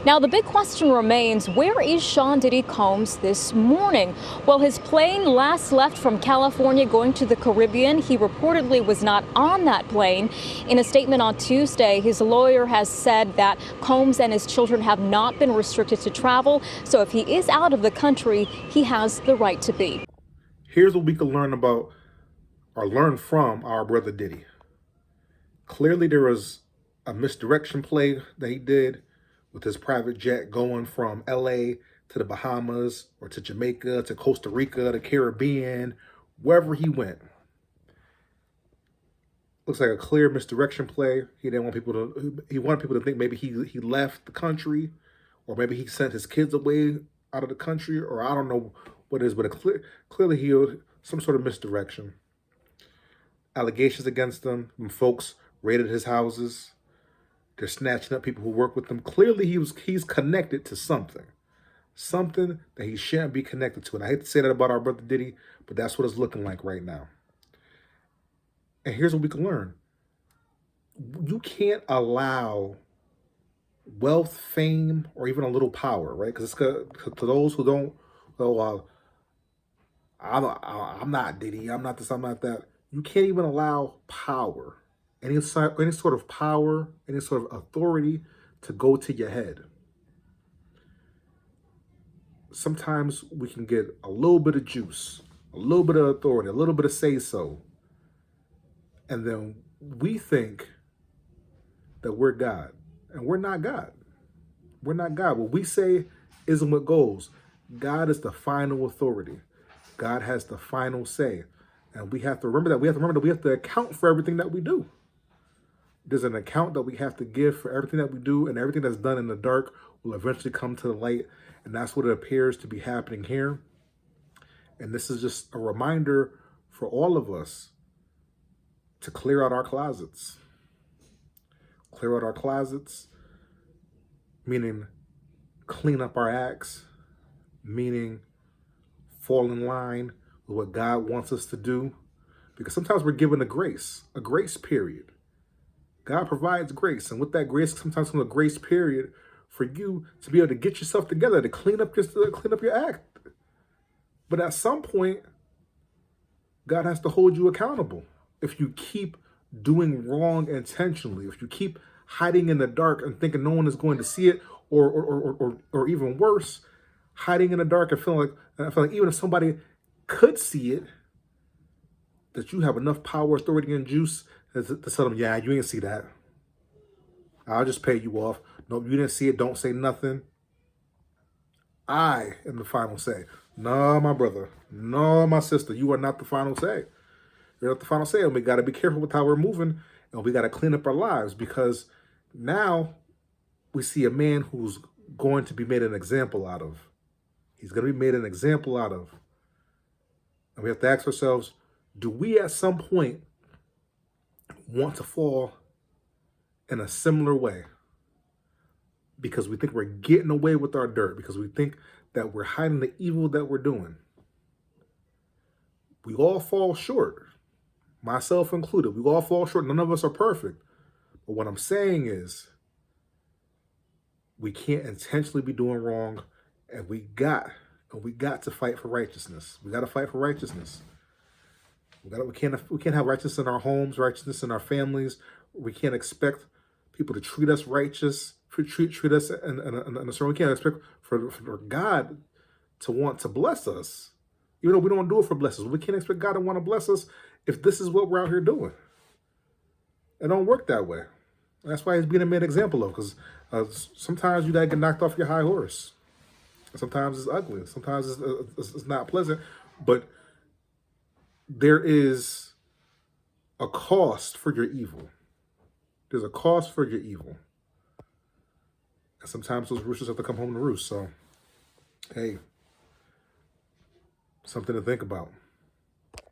Now, the big question remains, where is Sean Diddy Combs this morning? Well, his plane last left from California going to the Caribbean. He reportedly was not on that plane. In a statement on Tuesday, his lawyer has said that Combs and his children have not been restricted to travel. So if he is out of the country, he has the right to be. Here's what we can learn about or learn from our brother Diddy. Clearly, there was a misdirection play that he did with his private jet going from LA to the Bahamas or to Jamaica to Costa Rica, the Caribbean, wherever he went. Looks like a clear misdirection play. He didn't want people to. He wanted people to think maybe he left the country, or maybe he sent his kids away out of the country, or I don't know what it is, but clearly he some sort of misdirection. Allegations against him. When folks raided his houses, they're snatching up people who work with him. Clearly, he's connected to something that he shouldn't be connected to. And I hate to say that about our brother Diddy, but that's what it's looking like right now. And here's what we can learn: you can't allow wealth, fame, or even a little power, right? Because to those who don't, well, I'm not Diddy. I'm not this. I'm not that. You can't even allow power, any sort of power, any sort of authority to go to your head. Sometimes we can get a little bit of juice, a little bit of authority, a little bit of say-so, and then we think that we're God, and we're not God. We're not God. What we say isn't what goes. God is the final authority. God has the final say. And we have to remember that. We have to account for everything that we do. There's an account that we have to give for everything that we do, and everything that's done in the dark will eventually come to the light. And that's what it appears to be happening here. And this is just a reminder for all of us to clear out our closets. Clear out our closets, meaning clean up our acts, meaning fall in line with what God wants us to do. Because sometimes we're given a grace period. God provides grace. And with that grace, sometimes comes a grace period for you to be able to get yourself together, to clean up your act. But at some point, God has to hold you accountable. If you keep doing wrong intentionally, if you keep hiding in the dark and thinking no one is going to see it, or even worse, hiding in the dark and feeling like even if somebody could see it, that you have enough power, authority, and juice to tell them, yeah, you didn't see that. I'll just pay you off. No, you didn't see it. Don't say nothing. I am the final say. No, my brother. No, my sister. You are not the final say. You're not the final say. And we got to be careful with how we're moving. And we got to clean up our lives, because now we see a man who's going to be made an example out of. He's going to be made an example out of. And we have to ask ourselves, do we at some point want to fall in a similar way? Because we think we're getting away with our dirt, because we think that we're hiding the evil that we're doing. We all fall short, myself included. We all fall short. None of us are perfect. But what I'm saying is, we can't intentionally be doing wrong, and we got to fight for righteousness. We got to fight for righteousness. We can't have righteousness in our homes, righteousness in our families. We can't expect people to treat us righteous, treat us in a certain way. We can't expect for God to want to bless us, even though we don't do it for blessings. We can't expect God to want to bless us if this is what we're out here doing. It don't work that way. That's why he's being made an example of, because sometimes you gotta get knocked off your high horse. Sometimes it's ugly. Sometimes it's not pleasant. But there is a cost for your evil. There's a cost for your evil. And sometimes those roosters have to come home to roost. So, hey, something to think about.